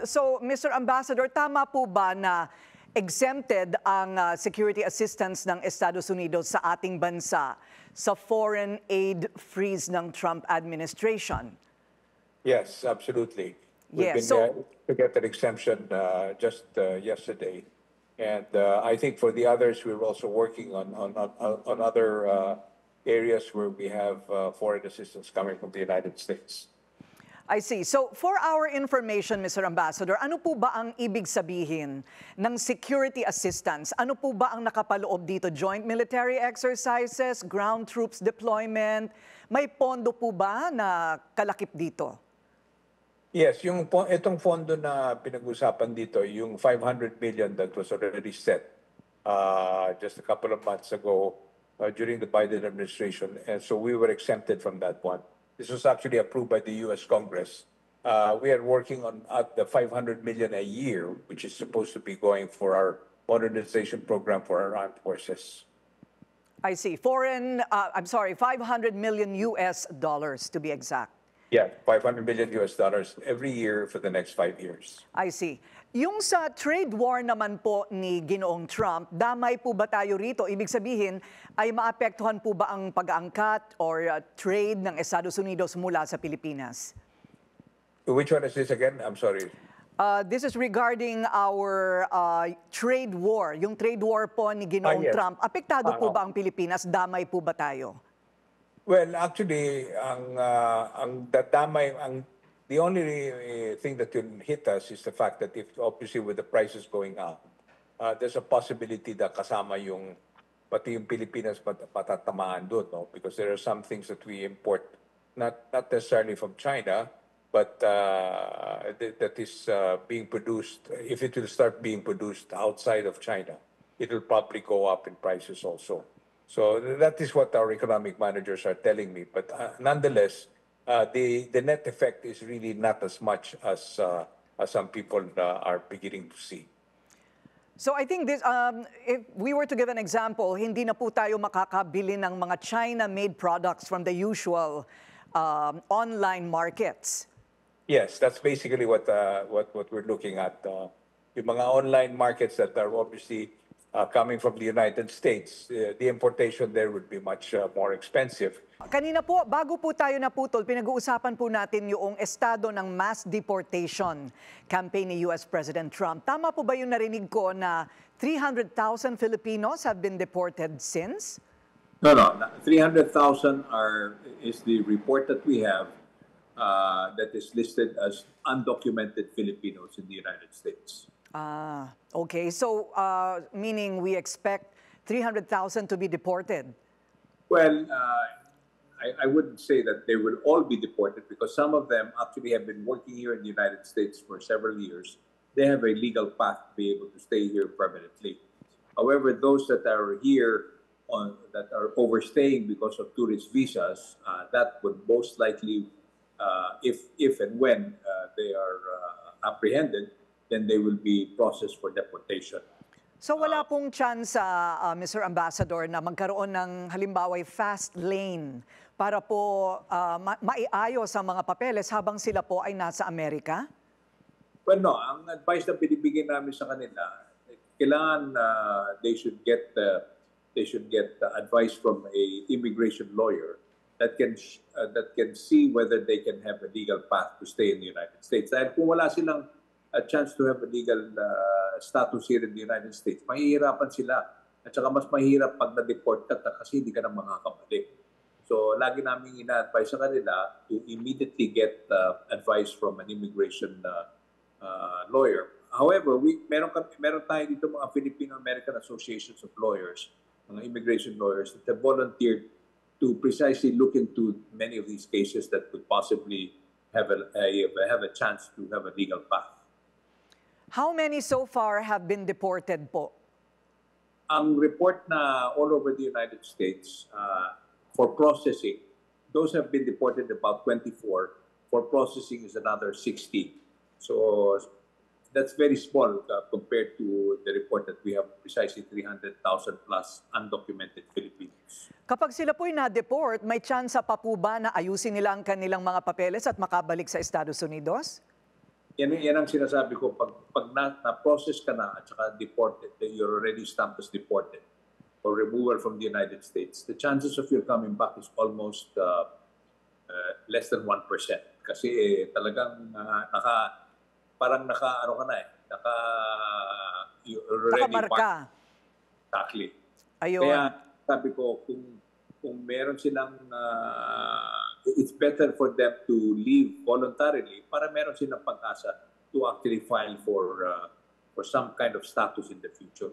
So, Mr. Ambassador, tama po ba na exempted ang security assistance ng Estados Unidos sa ating bansa sa foreign aid freeze ng Trump administration? Yes, absolutely. We've Yes, been to get that exemption just yesterday. And I think for the others, we're also working on other areas where we have foreign assistance coming from the United States. I see. So, for our information, Mr. Ambassador, ano po ba ang ibig sabihin ng security assistance? Ano po ba ang nakapaloob dito? Joint military exercises, ground troops deployment? May pondo po ba na kalakip dito? Yes, itong pondo na pinag-usapan dito, yung 500 million that was already set just a couple of months ago during the Biden administration. And so we were exempted from that one. This was actually approved by the U.S. Congress. We are working on the 500 million a year, which is supposed to be going for our modernization program for our armed forces. I see. 500 million US dollars to be exact. Yeah, 500 million US dollars every year for the next 5 years. I see. Yung sa trade war naman po ni Ginoong Trump, damay po ba tayo rito? Ibig sabihin, ay maapektuhan po ba ang pag-aangkat or trade ng Estados Unidos mula sa Pilipinas? Which one is this again? I'm sorry. This is regarding our trade war. Yung trade war po ni Ginoong Yes. Trump. Apektado po ba ang Pilipinas? Damay po ba tayo? Well, actually, the only thing that can hit us is the fact that if obviously with the prices going up, there's a possibility that kasama pati yung Pilipinas patatamaan doon, no? Because there are some things that we import, not necessarily from China, but that is being produced. If it will start being produced outside of China, it will probably go up in prices also. So that is what our economic managers are telling me. But nonetheless, the net effect is really not as much as some people are beginning to see. So I think this, if we were to give an example, hindi na po tayo makakabili ng mga China-made products from the usual online markets. Yes, that's basically what we're looking at. Yung mga online markets that are obviously coming from the United States, the importation there would be much more expensive. Kanina po, bago po tayo naputol, pinag-uusapan po natin yung estado ng mass deportation campaign ni US President Trump. Tama po ba yung narinig ko na 300,000 Filipinos have been deported since? No. 300,000 is the report that we have that is listed as undocumented Filipinos in the United States. Okay. So, meaning we expect 300,000 to be deported? Well, I wouldn't say that they will all be deported because some of them actually have been working here in the United States for several years. They have a legal path to be able to stay here permanently. However, those that are here that are overstaying because of tourist visas, that would most likely, if and when they are apprehended, then they will be processed for deportation. So wala pong chance, Mr. Ambassador, na magkaroon ng halimbawa fast lane para po maiayos ang mga papeles habang sila po ay nasa Amerika? Well, no. Ang advice na binibigyan namin sa kanila, kailangan they should get advice from a immigration lawyer that can see whether they can have a legal path to stay in the United States. Dahil kung wala silang a chance to have a legal status here in the United States, mahihirapan sila. At saka mas mahirap pag na-deport ka kasi hindi ka na makakabalik. So, lagi namin ina-advise sa kanila to immediately get advice from an immigration lawyer. However, meron tayo dito mga Filipino-American Associations of Lawyers, mga immigration lawyers that have volunteered to precisely look into many of these cases that could possibly have a chance to have a legal path. How many so far have been deported po? Ang report na all over the United States for processing, those have been deported about 24. For processing is another 60. So that's very small compared to the report that we have precisely 300,000 plus undocumented Filipinos. Kapag sila po'y na-deport, may tsansa pa po ba na ayusin nila ang kanilang mga papeles at makabalik sa Estados Unidos? yan ang sinasabi ko, pag na-process ka na at saka deported, you're already stamped as deported or removal from the United States, the chances of you coming back is almost less than 1%. Kasi talagang parang ano ka na you're already Nakamarka. Exactly. Ayun. Kaya sabi ko, kung meron silang, it's better for them to leave voluntarily para meron silang pag-asa to actually file for some kind of status in the future.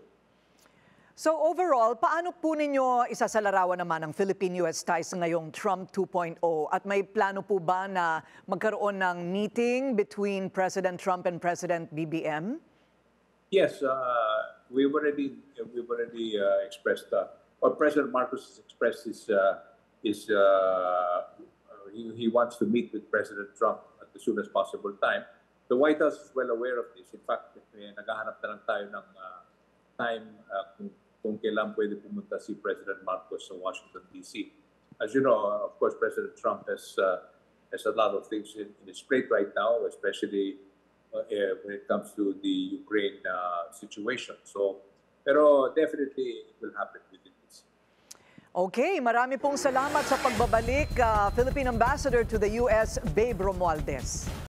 So overall, paano po ninyo isasalarawan naman ang Philippine-US ties ngayong Trump 2.0? At may plano po ba na magkaroon ng meeting between President Trump and President BBM? Yes, we've already expressed, or President Marcos has expressed he wants to meet with President Trump at the soonest possible time. The White House is well aware of this. In fact, naghahanap na lang tayo ng time kung kailan pwede pumunta si President Marcos sa Washington, D.C. As you know, of course, President Trump has a lot of things in his plate right now, especially when it comes to the Ukraine situation. So, pero definitely it will happen within this. Okay, marami pong salamat sa pagbabalik, Philippine Ambassador to the US, Babe Romualdez.